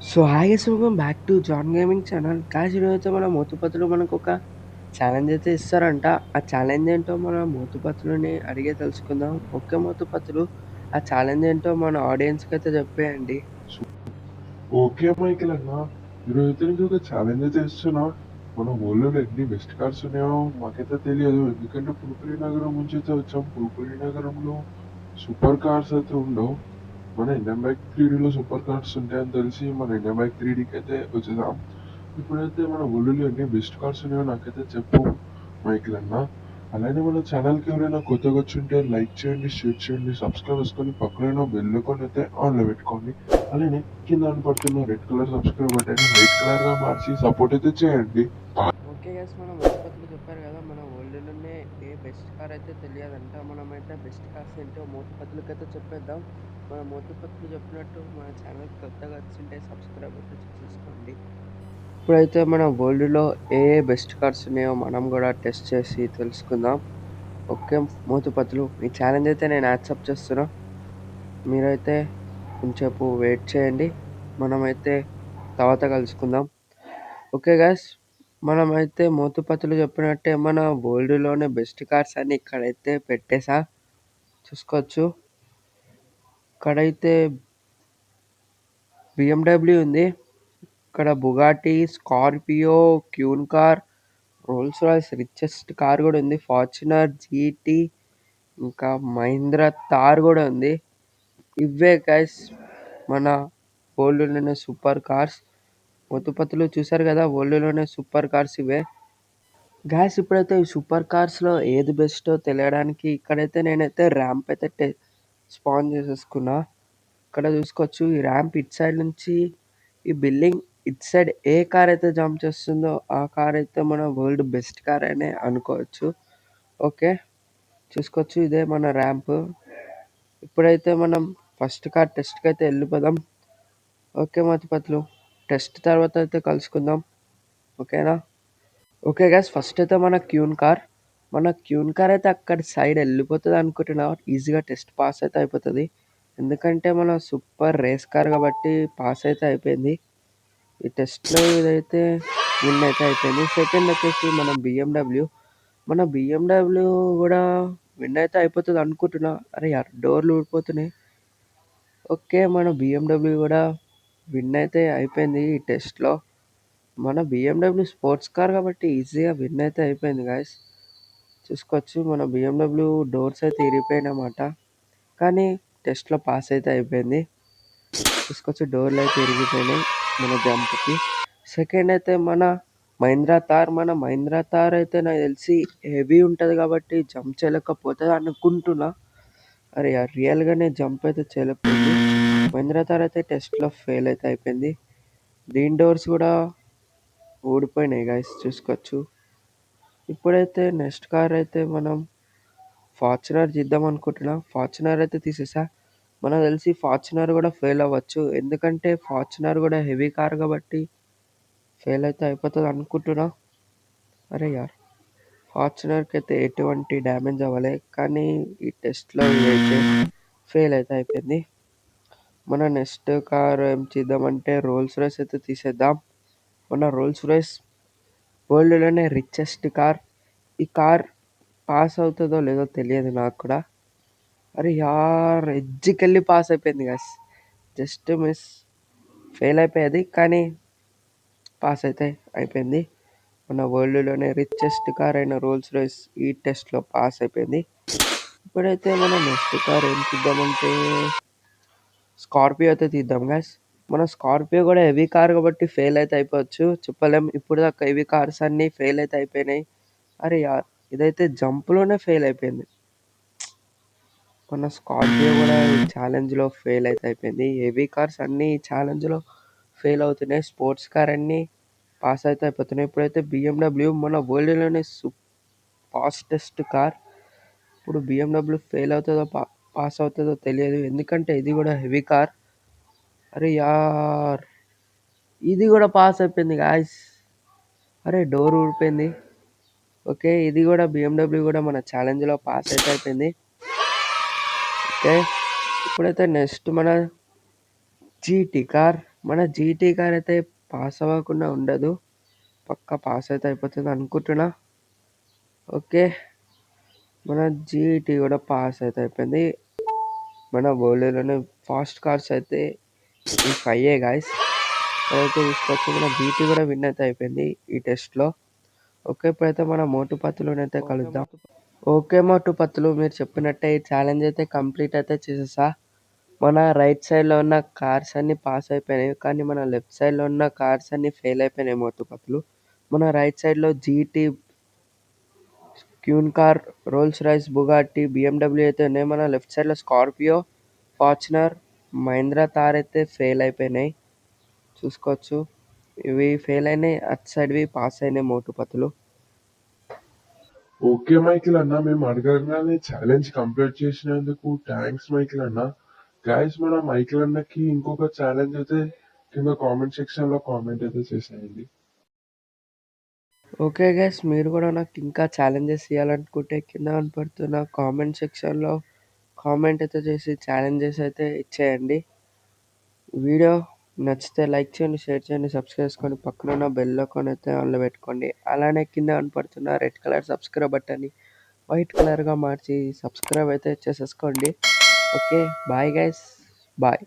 So hi guys welcome back to John gaming channel. Guys ఈరోజైతే మన మోతుపతులు మనకొక challenge అయితే ఇస్తారంట. ఆ ఛాలెంజ్ ఏంటో మన మోతుపతులని అడిగే తెలుసుకుందాం. ఓకే మోతుపతులు, ఆ ఛాలెంజ్ ఏంటో మన ఆడియన్స్‌కి అయితే చెప్పేయండి. ఓకే మైకిల్ అన్న, ఈరోజైతే నీకు ఒక ఛాలెంజ్ అయితే ఇస్తున్నా. మన ఊళ్ళో ఎన్ని బెస్ట్ కార్స్ ఉన్నాయో మాకైతే తెలియదు, ఎందుకంటే పుల్పల్లి నగరం నుంచి అయితే వచ్చాం. పుల్పల్లి నగరంలో సూపర్ కార్స్ అయితే ఉండవు. మన ఇండియన్ బైక్ 3Dలో సూపర్ కార్స్ ఉంటాయని తెలిసి మన ఇండియన్ బైక్ 3Dకి అయితే వచ్చేసాం. ఇప్పుడైతే మన ఊళ్ళో ఎన్ని బెస్ట్ కార్స్ ఉన్నాయో నాకైతే చెప్పు మైకిల్ అన్న. అలానే మన ఛానల్కి ఎవరైనా కొత్తగా వచ్చి ఉంటే లైక్ చేయండి, షేర్ చేయండి, సబ్స్క్రైబ్ చేసుకొని పక్కన బెల్ ఐకాన్ అయితే ఆన్లో పెట్టుకోండి. అలానే కింద పడుతున్న red colour subscribe button white colour గా మార్చి సపోర్ట్ అయితే చేయండి. ఓకే గైస్, మన మోతుపతులు చెప్పారు కదా, మన వరల్డ్‌లోనే ఏ బెస్ట్ కార్ అయితే తెలియదంట. మనమైతే బెస్ట్ కార్స్ ఏంటో మోతుపతులకైతే చెప్పేద్దాం. మన మోతుపతులు చెప్పినట్టు మన ఛానల్‌కి కొత్తగా వచ్చింటే సబ్స్క్రైబ్ అయితే చేసేసుకోండి. ఇప్పుడైతే మన వరల్డ్‌లో ఏ బెస్ట్ కార్స్ ఉన్నాయో మనం కూడా టెస్ట్ చేసి తెలుసుకుందాం. ఓకే మోతుపతులు, ఈ ఛాలెంజ్ అయితే నేను యాక్సెప్ట్ చేస్తున్నా. మీరైతే కొంచెంసేపు వెయిట్ చేయండి, మనమైతే తర్వాత కలుసుకుందాం. ఓకే గైస్, మనమైతే మోతుపతులు చెప్పినట్టే మన వరల్డ్‌లోనే బెస్ట్ కార్స్ అని ఇక్కడైతే పెట్టేసా, చూసుకోవచ్చు. ఇక్కడైతే BMW ఉంది, ఇక్కడ Bugatti, Scorpio, క్యూన్ car, Rolls Royce richest car కూడా ఉంది, ఫార్చునర్ జీటీ, ఇంకా మహీంద్రా థార్ కూడా ఉంది. ఇవే గైస్ మన వరల్డ్‌లోనే సూపర్ కార్స్. మోతుపతులు చూసారు కదా, వరల్డ్‌లోనే సూపర్ కార్స్ ఇవే. గైస్ ఇప్పుడైతే ఈ సూపర్ కార్స్‌లో ఏది బెస్టో తెలియడానికి ఇక్కడైతే నేనైతే ర్యాంప్ అయితే స్పాన్ చేసేసుకున్నా. ఇక్కడ చూసుకోవచ్చు, ఈ ర్యాంప్ ఇటు సైడ్ నుంచి ఈ బిల్డింగ్ ఇటు సైడ్ ఏ కార్ అయితే జంప్ చేస్తుందో ఆ కార్ అయితే మన వరల్డ్ బెస్ట్ కార్ అనే అనుకోవచ్చు. ఓకే చూసుకోవచ్చు, ఇదే మన ర్యాంప్. ఇప్పుడైతే మనం ఫస్ట్ కార్ టెస్ట్కి అయితే వెళ్ళిపోదాం. ఓకే మోతుపతులు, టెస్ట్ తర్వాత అయితే కలుసుకుందాం, ఓకేనా? ఓకే గైస్, ఫస్ట్ అయితే మన క్యూన్ కార్ అయితే అక్కడ సైడ్ వెళ్ళిపోతుంది అనుకుంటున్నా. ఈజీగా టెస్ట్ పాస్ అయితే అయిపోతుంది, ఎందుకంటే మన సూపర్ రేస్ కార్ కాబట్టి పాస్ అయితే అయిపోయింది. ఈ టెస్ట్లో ఇదైతే విన్ అయితే అయిపోయింది. సెకండ్ వచ్చేసి మన బిఎండబ్ల్యూ కూడా విన్ అయితే అయిపోతుంది అనుకుంటున్నా. అరే యార్, డోర్లు ఊడిపోతున్నాయి. ఓకే, మన బిఎండబ్ల్యూ కూడా విన్ అయితే అయిపోయింది ఈ టెస్ట్లో. మన బిఎండబ్ల్యూ స్పోర్ట్స్ కార్ కాబట్టి ఈజీగా విన్ అయితే అయిపోయింది గాయస్. చూసుకోవచ్చు, మన బిఎండబ్ల్యూ డోర్స్ అయితే ఇరిగిపోయినమాట, కానీ టెస్ట్లో పాస్ అయితే అయిపోయింది. చూసుకోవచ్చు, డోర్లు అయితే ఇరిగిపోయినాయి మన జంప్కి. సెకండ్ అయితే మన మహీంద్రా థార్ అయితే నాకు తెలిసి హెవీ ఉంటుంది కాబట్టి జంప్ చేయలేకపోతుంది అనుకుంటున్నా. అరే యార్, రియల్గానే జంప్ అయితే చేయలేకపోయింది. మహీంద్రా థార్ అయితే టెస్ట్లో ఫెయిల్ అయితే అయిపోయింది. దీని డోర్స్ కూడా ఊడిపోయినాయి గైస్, చూసుకోవచ్చు. ఇప్పుడైతే నెక్స్ట్ కార్ అయితే మనం ఫార్చునర్ చేద్దాం అనుకుంటున్నా. ఫార్చునర్ అయితే తీసేసా. మనకు తెలిసి ఫార్చునర్ కూడా ఫెయిల్ అవ్వచ్చు, ఎందుకంటే ఫార్చునర్ కూడా హెవీ కార్ కాబట్టి ఫెయిల్ అయితే అయిపోతుంది అనుకుంటున్నా. అరే యార్, ఫార్చునర్కి అయితే ఎటువంటి డ్యామేజ్ అవ్వలే, కానీ ఈ టెస్ట్లో ఇదైతే ఫెయిల్ అయితే అయిపోయింది. మన నెక్స్ట్ కార్ ఏం చేద్దామంటే రోల్స్ రాయ్స్ అయితే తీసేద్దాం. మన రోల్స్ రాయ్స్ వరల్డ్‌లోనే రిచెస్ట్ కార్. ఈ కార్ పాస్ అవుతుందో లేదో తెలియదు నాకు కూడా. అరే యార్, ఎడ్జ్‌కెళ్ళి పాస్ అయిపోయింది గాయ్స్, జస్ట్ మిస్. ఫెయిల్ అయిపోయేది కానీ పాస్ అయితే అయిపోయింది. మన వరల్డ్‌లోనే రిచెస్ట్ కార్ అయిన రోల్స్ రాయ్స్ ఈ టెస్ట్‌లో పాస్ అయిపోయింది. ఇప్పుడైతే మనం నెక్స్ట్ కార్ ఏం తీద్దామంటే స్కార్పియో అయితే తీద్దాం గాయ్స్. మన స్కార్పియో కూడా హెవీ కార్ కాబట్టి ఫెయిల్ అయితే అయిపోవచ్చు, చెప్పలేం. ఇప్పుడు దాకా హెవీ కార్స్ అన్నీ ఫెయిల్ అయితే అయిపోయినాయి. అరే యార్, ఇదైతే జంప్లోనే ఫెయిల్ అయిపోయింది. మన స్కార్పియో కూడా ఈ ఛాలెంజ్లో ఫెయిల్ అయితే అయిపోయింది. హెవీ కార్స్ అన్నీ ఈ ఛాలెంజ్లో ఫెయిల్ అవుతున్నాయి, స్పోర్ట్స్ కార్ అన్నీ పాస్ అయితే అయిపోతున్నాయి. ఇప్పుడైతే బిఎండబ్ల్యూ మన వరల్డ్‌లోనే ఫాస్టెస్ట్ కార్. ఇప్పుడు బిఎండబ్ల్యూ ఫెయిల్ అవుతుందో పాస్ అవుతుందో తెలియదు, ఎందుకంటే ఇది కూడా హెవీ కార్. అరే యార్, ఇది కూడా పాస్ అయిపోయింది గాయస్. అరే, డోర్ ఊడిపోయింది. ఓకే, ఇది కూడా బిఎండబ్ల్యూ కూడా మన ఛాలెంజ్లో పాస్ అయితే అయిపోయింది. ఓకే, ఇప్పుడైతే నెక్స్ట్ మన జీటీ కార్. మన జీటీ కార్ అయితే పాస్ అవ్వకుండా ఉండదు. పక్కా పాస్ అయితే అయిపోతుంది అనుకుంటున్నా. ఓకే, మన జీటీ కూడా పాస్ అయితే అయిపోయింది. మన వరల్డ్‌లోనే ఫాస్ట్ కార్స్ అయితే ఈ 5 గాయ్స్. అదైతే చూసుకోవచ్చు. మన జీటీ కూడా విన్ అయితే అయిపోయింది ఈ టెస్ట్‌లో. ఓకే, ఇప్పుడైతే మన మోటు పత్తులోనైతే కలుద్దాం. ఓకే మోటు పత్తులు, మీరు చెప్పినట్టే ఈ ఛాలెంజ్ అయితే కంప్లీట్ అయితే చేసేసా. మన రైట్ సైడ్‌లో ఉన్న కార్స్ అన్నీ పాస్ అయిపోయినాయి. కానీ మన లెఫ్ట్ సైడ్‌లో ఉన్న కార్స్ అన్నీ ఫెయిల్ అయిపోయినాయి మోటు పత్తులు. మన రైట్ సైడ్‌లో జీటీ, క్యూన్ car, Rolls Royce, Bugatti, BMW అయితే ఉన్నాయి. మన లెఫ్ట్ సైడ్‌లో స్కార్పియో, ఫార్చునర్, మహీంద్రా థార్ అయితే ఫెయిల్ అయిపోయినాయి. చూసుకోవచ్చు. ఇవి ఫెయిల్ అయినాయి. అటు సైడ్‌వి పాస్ అయినాయి మోటు పత్తులు. ఓకే మైకిల్ అన్న, మేము అడగగానే ఛాలెంజ్ కంప్లీట్ చేసినందుకు థ్యాంక్స్ మైకిల్ అన్న. గైస్, మన మైకిల్ అన్నకి ఇంకొక ఛాలెంజ్ అయితే కింద కామెంట్ సెక్షన్ లో కామెంట్ అయితే చేసేయండి. ఓకే గైస్, మీరు కూడా నాకు ఇంకా ఛాలెంజెస్ ఇవ్వాలనుకుంటే కింద కనపడుతున్న కామెంట్ సెక్షన్‌లో కామెంట్ అయితే చేసి ఛాలెంజెస్ అయితే ఇచ్చేయండి. వీడియో నచ్చితే లైక్ చేయండి, షేర్ చేయండి, సబ్స్క్రైబ్ చేసుకోండి. పక్కన ఉన్న బెల్ ఐకాన్ అయితే ఆన్లో పెట్టుకోండి. అలానే కింద కనపడుతున్న రెడ్ కలర్ సబ్స్క్రైబ్ బటన్ని వైట్ కలర్గా మార్చి సబ్స్క్రైబ్ అయితే చేసేసుకోండి. Okay, bye guys, bye.